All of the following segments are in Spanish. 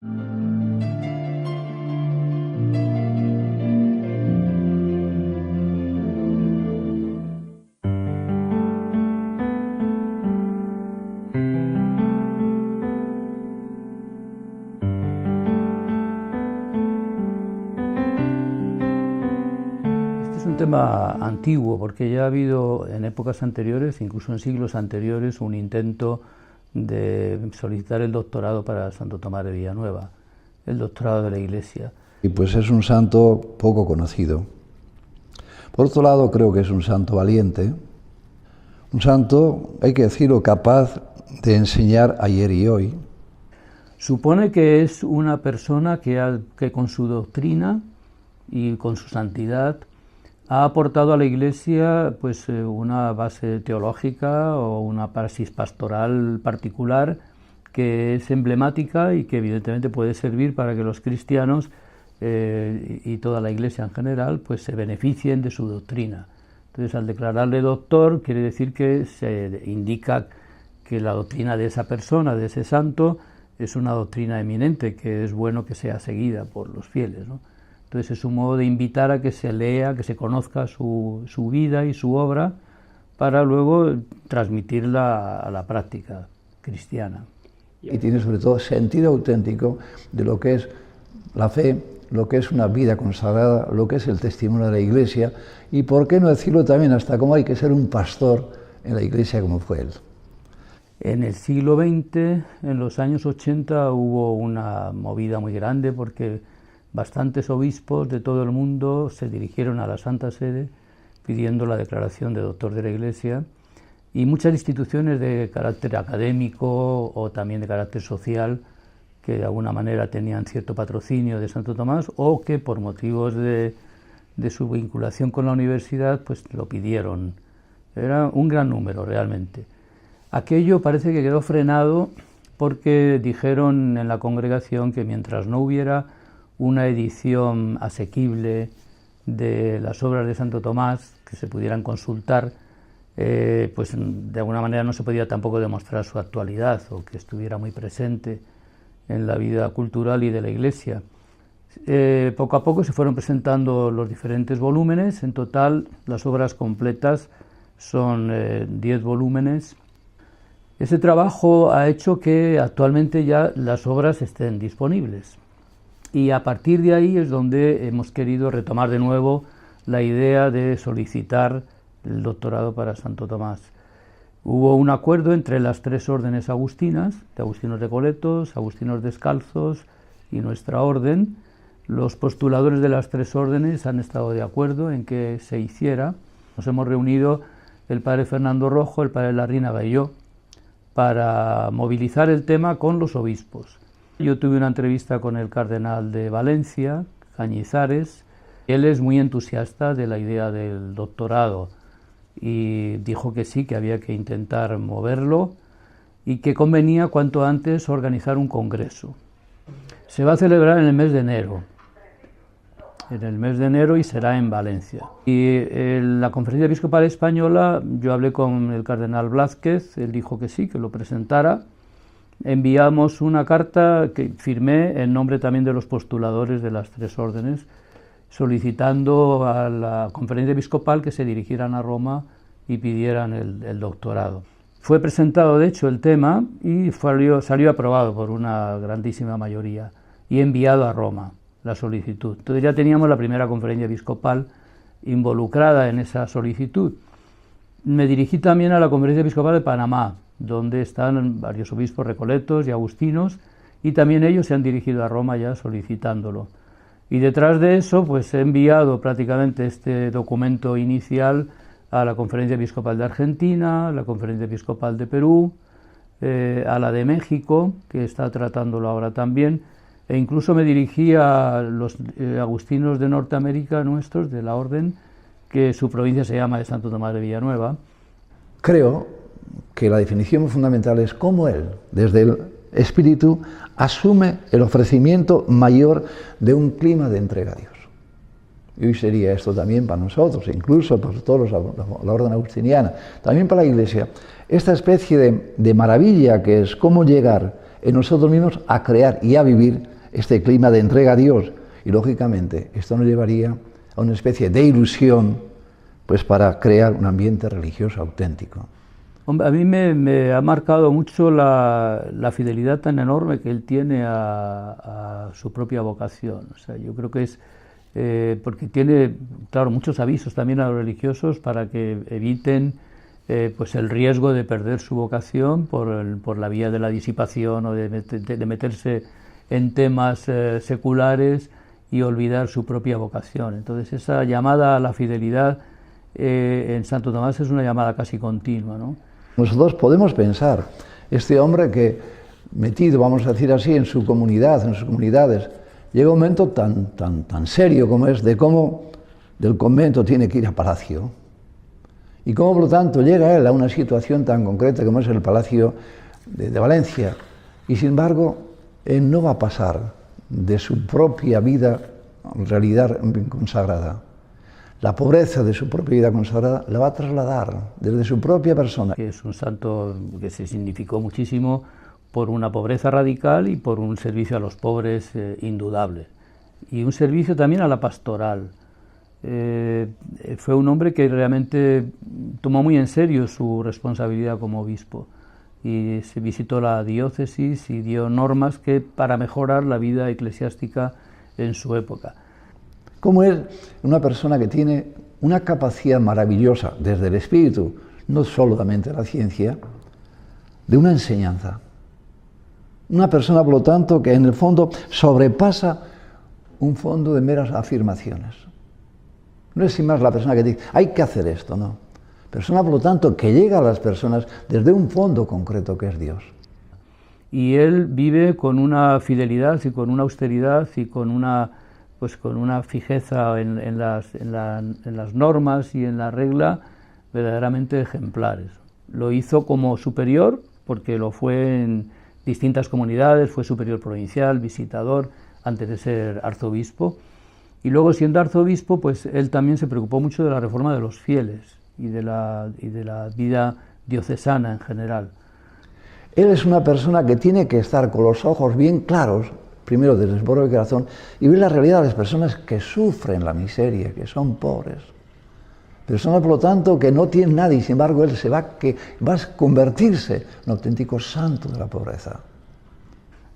Es un tema antiguo porque ya ha habido en épocas anteriores, incluso en siglos anteriores, un intento de solicitar el doctorado para Santo Tomás de Villanueva, el doctorado de la Iglesia. Y pues es un santo poco conocido. Por otro lado, creo que es un santo valiente, un santo, hay que decirlo, capaz de enseñar ayer y hoy. Supone que es una persona que con su doctrina y con su santidad ha aportado a la Iglesia pues, una base teológica o una praxis pastoral particular que es emblemática y que evidentemente puede servir para que los cristianos y toda la Iglesia en general pues, se beneficien de su doctrina. Entonces, al declararle doctor, quiere decir que se indica que la doctrina de esa persona, de ese santo, es una doctrina eminente, que es bueno que sea seguida por los fieles, ¿no? Entonces es un modo de invitar a que se lea, que se conozca su vida y su obra para luego transmitirla a la práctica cristiana. Y tiene sobre todo sentido auténtico de lo que es la fe, lo que es una vida consagrada, lo que es el testimonio de la Iglesia y, por qué no decirlo también, hasta cómo hay que ser un pastor en la Iglesia como fue él. En el siglo XX, en los años 80, hubo una movida muy grande porque bastantes obispos de todo el mundo se dirigieron a la Santa Sede pidiendo la declaración de doctor de la Iglesia y muchas instituciones de carácter académico o también de carácter social que de alguna manera tenían cierto patrocinio de Santo Tomás o que por motivos de su vinculación con la universidad pues lo pidieron. Era un gran número realmente. Aquello parece que quedó frenado porque dijeron en la congregación que mientras no hubiera una edición asequible de las obras de Santo Tomás que se pudieran consultar, pues de alguna manera no se podía tampoco demostrar su actualidad o que estuviera muy presente en la vida cultural y de la Iglesia. Poco a poco se fueron presentando los diferentes volúmenes, en total las obras completas son 10 volúmenes. Ese trabajo ha hecho que actualmente ya las obras estén disponibles. Y a partir de ahí es donde hemos querido retomar de nuevo la idea de solicitar el doctorado para Santo Tomás. Hubo un acuerdo entre las tres órdenes agustinas, de Agustinos Recoletos, Agustinos Descalzos y nuestra orden. Los postuladores de las tres órdenes han estado de acuerdo en que se hiciera. Nos hemos reunido el padre Fernando Rojo, el padre Larrinaga y yo para movilizar el tema con los obispos. Yo tuve una entrevista con el cardenal de Valencia, Cañizares. Él es muy entusiasta de la idea del doctorado y dijo que sí, que había que intentar moverlo y que convenía cuanto antes organizar un congreso. Se va a celebrar en el mes de enero, y será en Valencia. Y en la Conferencia Episcopal Española yo hablé con el cardenal Blázquez, él dijo que sí, que lo presentara. Enviamos una carta que firmé en nombre también de los postuladores de las tres órdenes, solicitando a la Conferencia Episcopal que se dirigieran a Roma y pidieran el doctorado. Fue presentado, de hecho, el tema y salió aprobado por una grandísima mayoría y enviado a Roma la solicitud. Entonces ya teníamos la primera Conferencia Episcopal involucrada en esa solicitud. Me dirigí también a la Conferencia Episcopal de Panamá, donde están varios obispos recoletos y agustinos, y también ellos se han dirigido a Roma ya solicitándolo. Y detrás de eso, pues he enviado prácticamente este documento inicial a la Conferencia Episcopal de Argentina, a la Conferencia Episcopal de Perú, a la de México, que está tratándolo ahora también, e incluso me dirigí a los agustinos de Norteamérica nuestros, de la orden, que su provincia se llama de Santo Tomás de Villanueva. Creo que la definición fundamental es cómo él, desde el espíritu, asume el ofrecimiento mayor de un clima de entrega a Dios. Y hoy sería esto también para nosotros, incluso para todos la orden agustiniana, también para la Iglesia, esta especie de maravilla que es cómo llegar en nosotros mismos a crear y a vivir este clima de entrega a Dios. Y lógicamente esto nos llevaría a una especie de ilusión, pues para crear un ambiente religioso auténtico. Hombre, a mí me ha marcado mucho la fidelidad tan enorme que él tiene a su propia vocación. O sea, yo creo que es porque tiene, claro, muchos avisos también a los religiosos para que eviten pues el riesgo de perder su vocación por la vía de la disipación o de meterse en temas seculares y olvidar su propia vocación. Entonces esa llamada a la fidelidad en Santo Tomás es una llamada casi continua, ¿no? Nosotros podemos pensar, este hombre que metido, vamos a decir así, en su comunidad, en sus comunidades, llega un momento tan serio como es de cómo del convento tiene que ir a palacio. Y cómo, por lo tanto, llega él a una situación tan concreta como es el Palacio de Valencia. Y, sin embargo, él no va a pasar de su propia vida, realidad consagrada. La pobreza de su propia vida consagrada la va a trasladar desde su propia persona. Es un santo que se significó muchísimo por una pobreza radical y por un servicio a los pobres indudable. Y un servicio también a la pastoral. Fue un hombre que realmente tomó muy en serio su responsabilidad como obispo y se visitó la diócesis y dio normas para mejorar la vida eclesiástica en su época. Como es una persona que tiene una capacidad maravillosa desde el espíritu, no solamente la ciencia, de una enseñanza. Una persona, por lo tanto, que en el fondo sobrepasa un fondo de meras afirmaciones. No es sin más la persona que dice, hay que hacer esto, no. Persona, por lo tanto, que llega a las personas desde un fondo concreto que es Dios. Y él vive con una fidelidad y con una austeridad y con una fijeza en las normas y en la regla verdaderamente ejemplares. Lo hizo como superior, porque lo fue en distintas comunidades, fue superior provincial, visitador, antes de ser arzobispo. Y luego, siendo arzobispo, pues él también se preocupó mucho de la reforma de los fieles y de la vida diocesana en general. Él es una persona que tiene que estar con los ojos bien claros, primero desde el propio corazón, y ver la realidad de las personas que sufren la miseria, que son pobres. Personas, por lo tanto, que no tienen nada y, sin embargo, él va a convertirse en un auténtico santo de la pobreza.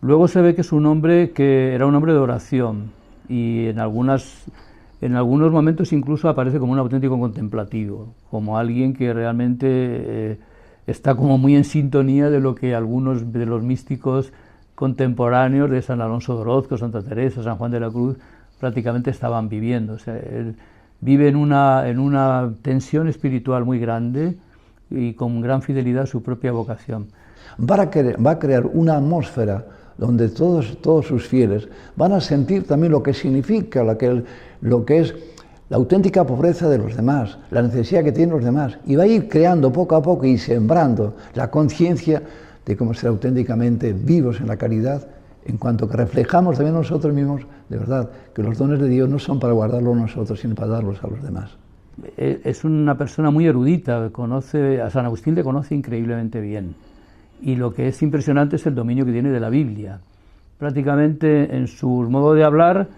Luego se ve que es un hombre que era un hombre de oración y en algunos momentos incluso aparece como un auténtico contemplativo, como alguien que realmente está como muy en sintonía de lo que algunos de los místicos contemporáneos de San Alonso de Orozco, Santa Teresa, San Juan de la Cruz, prácticamente estaban viviendo. O sea, él vive en una tensión espiritual muy grande y con gran fidelidad a su propia vocación. Va a crear una atmósfera donde todos sus fieles van a sentir también lo que significa, lo que es la auténtica pobreza de los demás, la necesidad que tienen los demás, y va a ir creando poco a poco y sembrando la conciencia de cómo ser auténticamente vivos en la caridad, en cuanto que reflejamos también nosotros mismos, de verdad, que los dones de Dios no son para guardarlos nosotros, sino para darlos a los demás. Es una persona muy erudita, a San Agustín le conoce increíblemente bien, y lo que es impresionante es el dominio que tiene de la Biblia. Prácticamente en su modo de hablar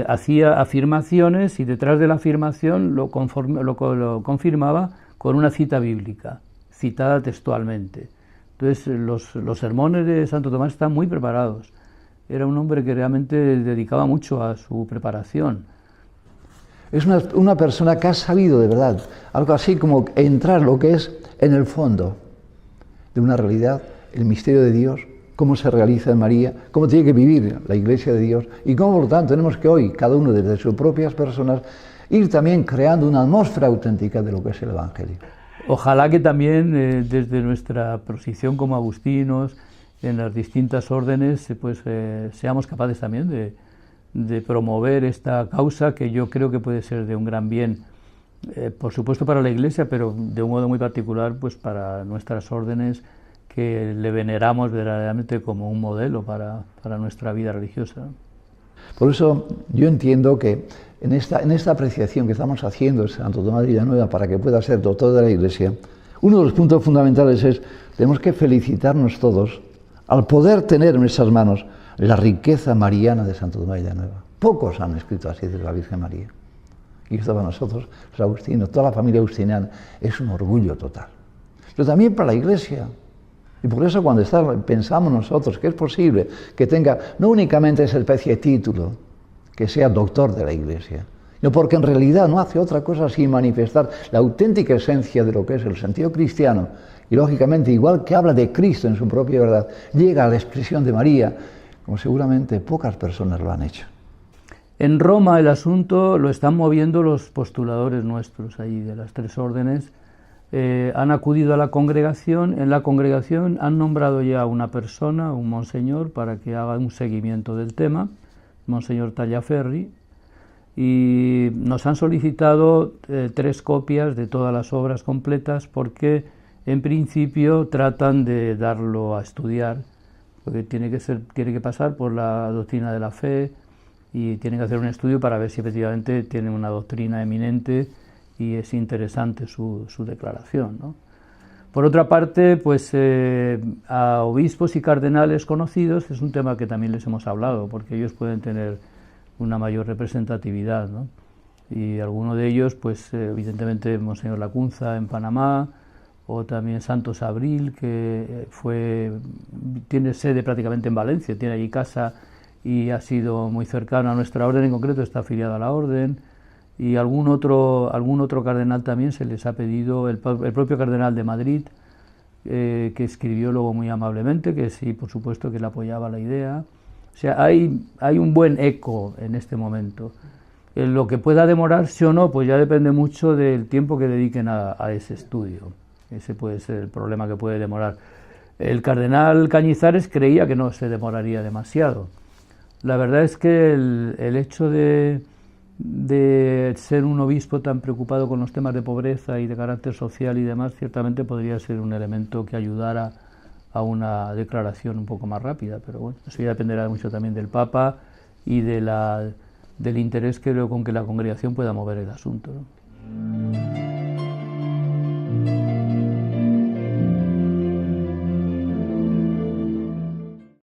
hacía afirmaciones y detrás de la afirmación lo confirmaba con una cita bíblica, citada textualmente. Entonces los sermones de Santo Tomás están muy preparados. Era un hombre que realmente dedicaba mucho a su preparación. Es una persona que ha sabido de verdad, algo así como entrar lo que es en el fondo de una realidad, el misterio de Dios, cómo se realiza en María, cómo tiene que vivir la Iglesia de Dios y cómo, por lo tanto, tenemos que hoy, cada uno desde sus propias personas, ir también creando una atmósfera auténtica de lo que es el Evangelio. Ojalá que también desde nuestra posición como agustinos, en las distintas órdenes, seamos capaces también de promover esta causa que yo creo que puede ser de un gran bien, por supuesto para la Iglesia, pero de un modo muy particular pues para nuestras órdenes, que le veneramos verdaderamente como un modelo para nuestra vida religiosa. Por eso yo entiendo que en esta apreciación que estamos haciendo de Santo Tomás de Villanueva para que pueda ser doctor de la Iglesia, uno de los puntos fundamentales es tenemos que felicitarnos todos al poder tener en nuestras manos la riqueza mariana de Santo Tomás de Villanueva. Pocos han escrito así de la Virgen María. Y esto para nosotros, los agustinos, toda la familia agustiniana, es un orgullo total. Pero también para la Iglesia. Y por eso cuando pensamos nosotros que es posible que tenga no únicamente esa especie de título, que sea doctor de la Iglesia, no, porque en realidad no hace otra cosa sin manifestar la auténtica esencia de lo que es el sentido cristiano, y lógicamente, igual que habla de Cristo en su propia verdad, llega a la expresión de María, como seguramente pocas personas lo han hecho. En Roma el asunto lo están moviendo los postuladores nuestros, ahí de las tres órdenes. Han acudido a la congregación, en la congregación han nombrado ya una persona, un monseñor, para que haga un seguimiento del tema, Monseñor Tallaferri, y nos han solicitado 3 copias de todas las obras completas porque en principio tratan de darlo a estudiar, porque tiene que pasar por la doctrina de la fe y tienen que hacer un estudio para ver si efectivamente tiene una doctrina eminente y es interesante su declaración, ¿no? Por otra parte, pues a obispos y cardenales conocidos es un tema que también les hemos hablado, porque ellos pueden tener una mayor representatividad, ¿no? Y alguno de ellos, pues evidentemente Monseñor Lacunza en Panamá, o también Santos Abril, que tiene sede prácticamente en Valencia, tiene allí casa y ha sido muy cercano a nuestra orden, en concreto está afiliado a la orden, y algún otro cardenal también se les ha pedido, el propio cardenal de Madrid, que escribió luego muy amablemente, que sí, por supuesto que le apoyaba la idea. O sea, hay un buen eco en este momento. Lo que pueda demorarse o no, pues ya depende mucho del tiempo que dediquen a ese estudio. Ese puede ser el problema que puede demorar. El cardenal Cañizares creía que no se demoraría demasiado. La verdad es que el hecho de ser un obispo tan preocupado con los temas de pobreza y de carácter social y demás, ciertamente podría ser un elemento que ayudara a una declaración un poco más rápida, pero bueno, eso ya dependerá mucho también del Papa y del interés con que la congregación pueda mover el asunto, ¿no?